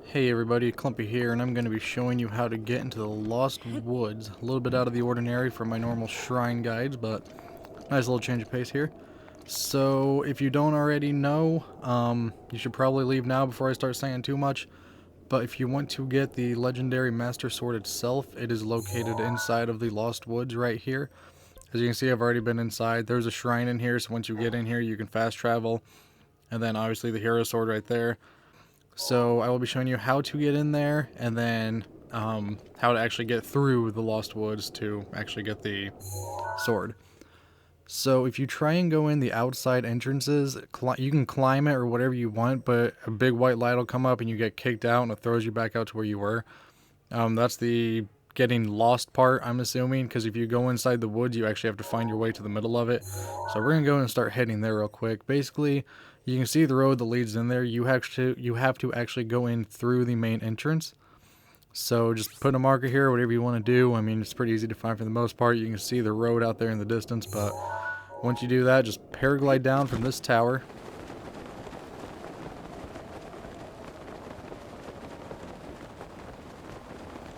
Hey everybody, Clumpy here, and I'm going to be showing you how to get into the Lost Woods. A little bit out of the ordinary from my normal shrine guides, but nice little change of pace here. So, if you don't already know, you should probably leave now before I start saying too much. But if you want to get the legendary Master Sword itself, it is located inside of the Lost Woods right here. As you can see, I've already been inside. There's a shrine in here, so once you get in here, you can fast travel. And then obviously the Hero Sword right there. So I will be showing you how to get in there, and then how to actually get through the Lost Woods to actually get the sword. So if you try and go in the outside entrances, you can climb it or whatever you want, but a big white light will come up and you get kicked out and it throws you back out to where you were. That's the getting lost part, I'm assuming, because if you go inside the woods, you actually have to find your way to the middle of it. So we're going to go and start heading there real quick. Basically, you can see the road that leads in there. You have to actually go in through the main entrance. So just put a marker here, whatever you want to do. I mean, it's pretty easy to find for the most part. You can see the road out there in the distance, but once you do that, just paraglide down from this tower.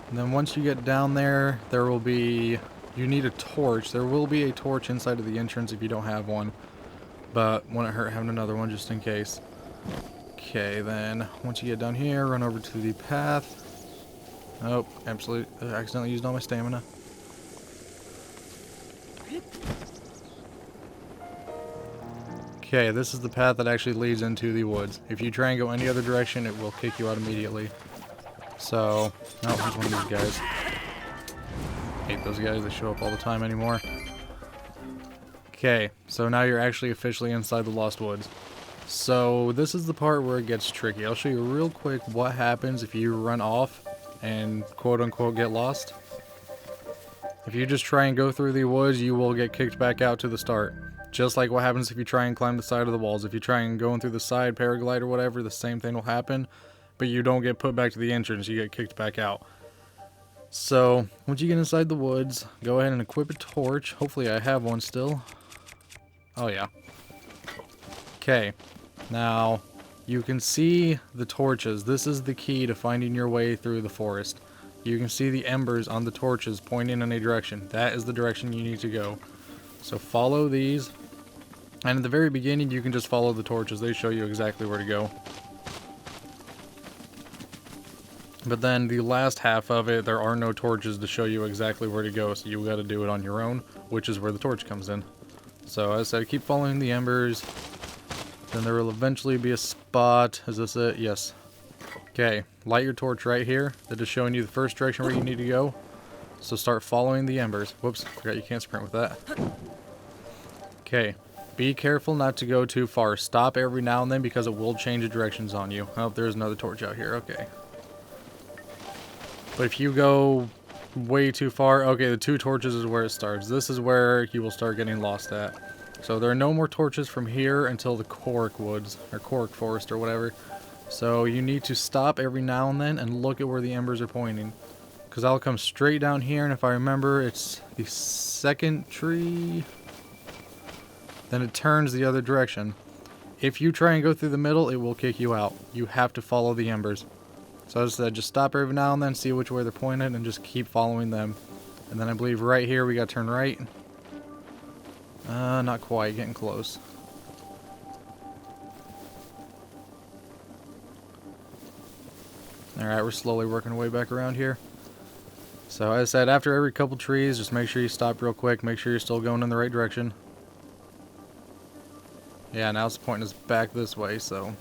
And then once you get down there, you need a torch. There will be a torch inside of the entrance if you don't have one. But wouldn't hurt having another one just in case. Okay, then once you get down here, run over to the path. Oh, absolutely, accidentally used all my stamina. Okay, this is the path that actually leads into the woods. If you try and go any other direction, it will kick you out immediately. So, oh, here's one of these guys. Hate those guys, they show up all the time anymore. Okay, so now you're actually officially inside the Lost Woods. So this is the part where it gets tricky. I'll show you real quick what happens if you run off and quote-unquote get lost. If you just try and go through the woods, you will get kicked back out to the start. Just like what happens if you try and climb the side of the walls. If you try and go in through the side, paraglide or whatever, the same thing will happen. But you don't get put back to the entrance, you get kicked back out. So, once you get inside the woods, go ahead and equip a torch. Hopefully I have one still. Oh yeah. Okay, now you can see the torches. This is the key to finding your way through the forest. You can see the embers on the torches pointing in a direction. That is the direction you need to go. So follow these. And at the very beginning, you can just follow the torches. They show you exactly where to go. But then the last half of it, there are no torches to show you exactly where to go. So you got to do it on your own, which is where the torch comes in. So as I said, keep following the embers. Then there will eventually be a spot. Is this it? Yes. Okay, light your torch right here. That is showing you the first direction where you need to go. So start following the embers. Whoops, forgot you can't sprint with that. Okay, be careful not to go too far. Stop every now and then because it will change the directions on you. Oh, there's another torch out here. Okay. But if you go way too far, okay, the two torches is where it starts. This is where you will start getting lost at. So there are no more torches from here until the Korok Woods, or Korok Forest, or whatever. So you need to stop every now and then and look at where the embers are pointing. Because I'll come straight down here, and if I remember, it's the second tree. Then it turns the other direction. If you try and go through the middle, it will kick you out. You have to follow the embers. So as I said, just stop every now and then, see which way they're pointed, and just keep following them. And then I believe right here we gotta turn right. Not quite, getting close. Alright, we're slowly working our way back around here. So as I said, after every couple trees, just make sure you stop real quick, make sure you're still going in the right direction. Yeah, now it's pointing us back this way, so...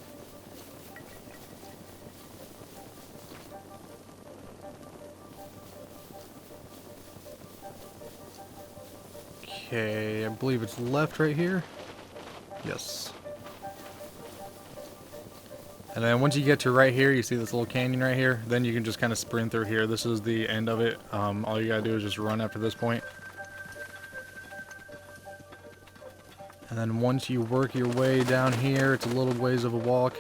Okay, I believe it's left right here. Yes. And then once you get to right here, you see this little canyon right here. Then you can just kind of sprint through here. This is the end of it. All you gotta do is just run after this point. And then once you work your way down here, it's a little ways of a walk.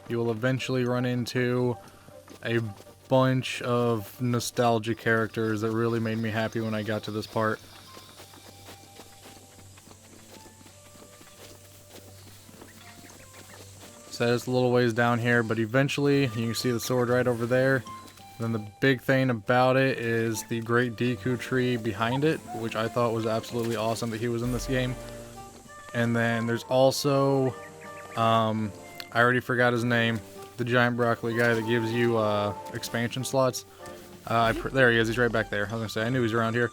You will eventually run into a bunch of nostalgia characters that really made me happy when I got to this part. So it's a little ways down here, but eventually you can see the sword right over there. Then the big thing about it is the Great Deku tree behind it, which I thought was absolutely awesome that he was in this game. And then there's also, I already forgot his name, the giant broccoli guy that gives you expansion slots. There he is, he's right back there. I was gonna say, I knew he was around here.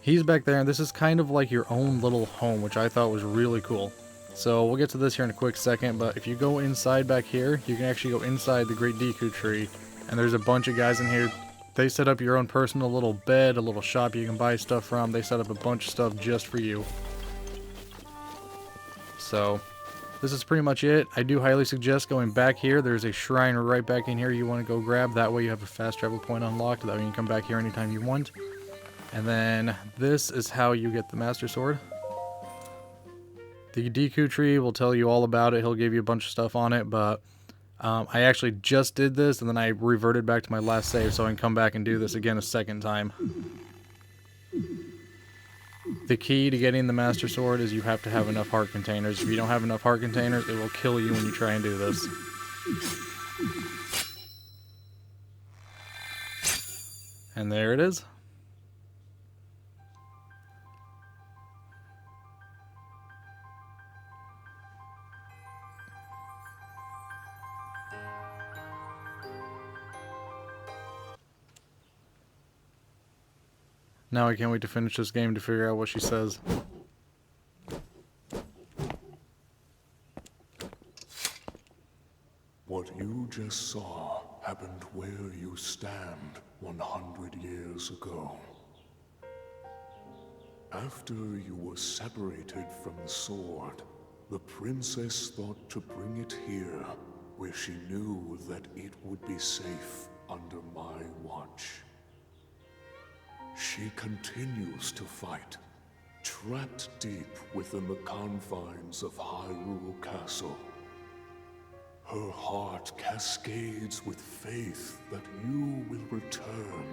He's back there, and this is kind of like your own little home, which I thought was really cool. So we'll get to this here in a quick second, but if you go inside back here, you can actually go inside the Great Deku tree, and there's a bunch of guys in here. They set up your own personal little bed, a little shop you can buy stuff from. They set up a bunch of stuff just for you. So this is pretty much it. I do highly suggest going back here. There's a shrine right back in here you want to go grab. That way you have a fast travel point unlocked. That way you can come back here anytime you want. And then this is how you get the Master Sword. The Deku tree will tell you all about it. He'll give you a bunch of stuff on it, but I actually just did this and then I reverted back to my last save so I can come back and do this again a second time. The key to getting the Master Sword is you have to have enough heart containers. If you don't have enough heart containers, it will kill you when you try and do this. And there it is. Now I can't wait to finish this game to figure out what she says. What you just saw happened where you stand 100 years ago. After you were separated from the sword, the princess thought to bring it here, where she knew that it would be safe under my watch. She continues to fight, trapped deep within the confines of Hyrule Castle. Her heart cascades with faith that you will return.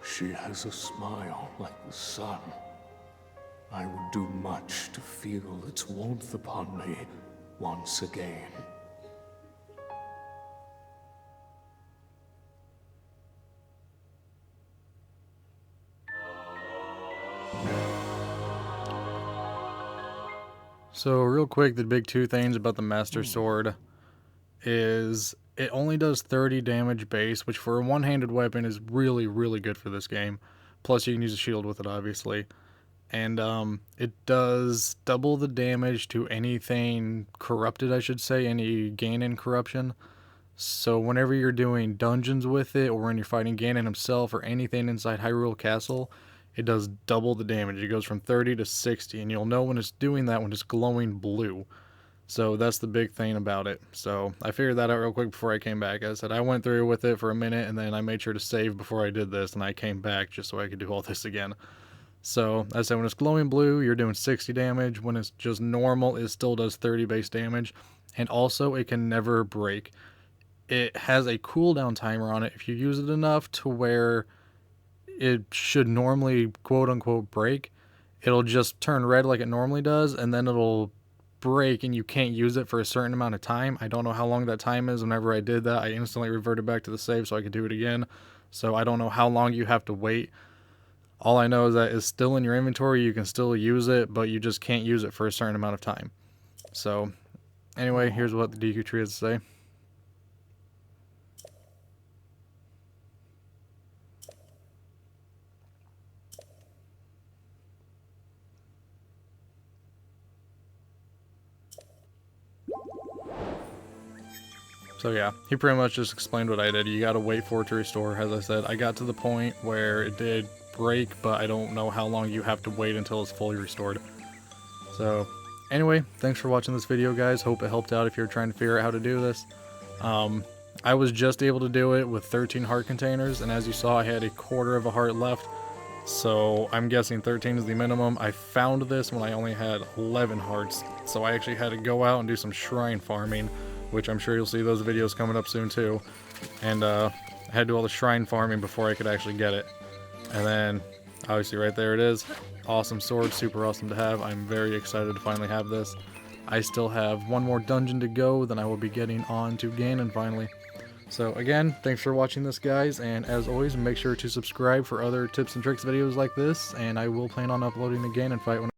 She has a smile like the sun. I would do much to feel its warmth upon me once again. So real quick, the big two things about the Master Sword is it only does 30 damage base, which for a one-handed weapon is really, really good for this game. Plus you can use a shield with it, obviously. And it does double the damage to anything corrupted, I should say, any gain in corruption. So whenever you're doing dungeons with it, or when you're fighting Ganon himself, or anything inside Hyrule Castle, it does double the damage. It goes from 30 to 60, and you'll know when it's doing that when it's glowing blue. So that's the big thing about it. So I figured that out real quick before I came back. As I said, I went through with it for a minute, and then I made sure to save before I did this, and I came back just so I could do all this again. So as I said, when it's glowing blue, you're doing 60 damage. When it's just normal, it still does 30 base damage. And also, it can never break. It has a cooldown timer on it if you use it enough to where it should normally quote-unquote break. It'll just turn red like it normally does, and then it'll break and you can't use it for a certain amount of time. I don't know how long that time is. Whenever I did that, I instantly reverted back to the save so I could do it again. So I don't know how long you have to wait. All I know is that it's still in your inventory. You can still use it, but you just can't use it for a certain amount of time. So anyway, here's what the Deku tree has to say. So yeah, he pretty much just explained what I did. You gotta wait for it to restore. As I said, I got to the point where it did break, but I don't know how long you have to wait until it's fully restored. So anyway, thanks for watching this video, guys. Hope it helped out if you're trying to figure out how to do this. I was just able to do it with 13 heart containers, and as you saw, I had a quarter of a heart left. So I'm guessing 13 is the minimum. I found this when I only had 11 hearts, so I actually had to go out and do some shrine farming, which I'm sure you'll see those videos coming up soon too. And I had to do all the shrine farming before I could actually get it. And then, obviously right there it is. Awesome sword, super awesome to have. I'm very excited to finally have this. I still have one more dungeon to go, then I will be getting on to Ganon finally. So again, thanks for watching this, guys, and as always, make sure to subscribe for other tips and tricks videos like this, and I will plan on uploading the Ganon fight when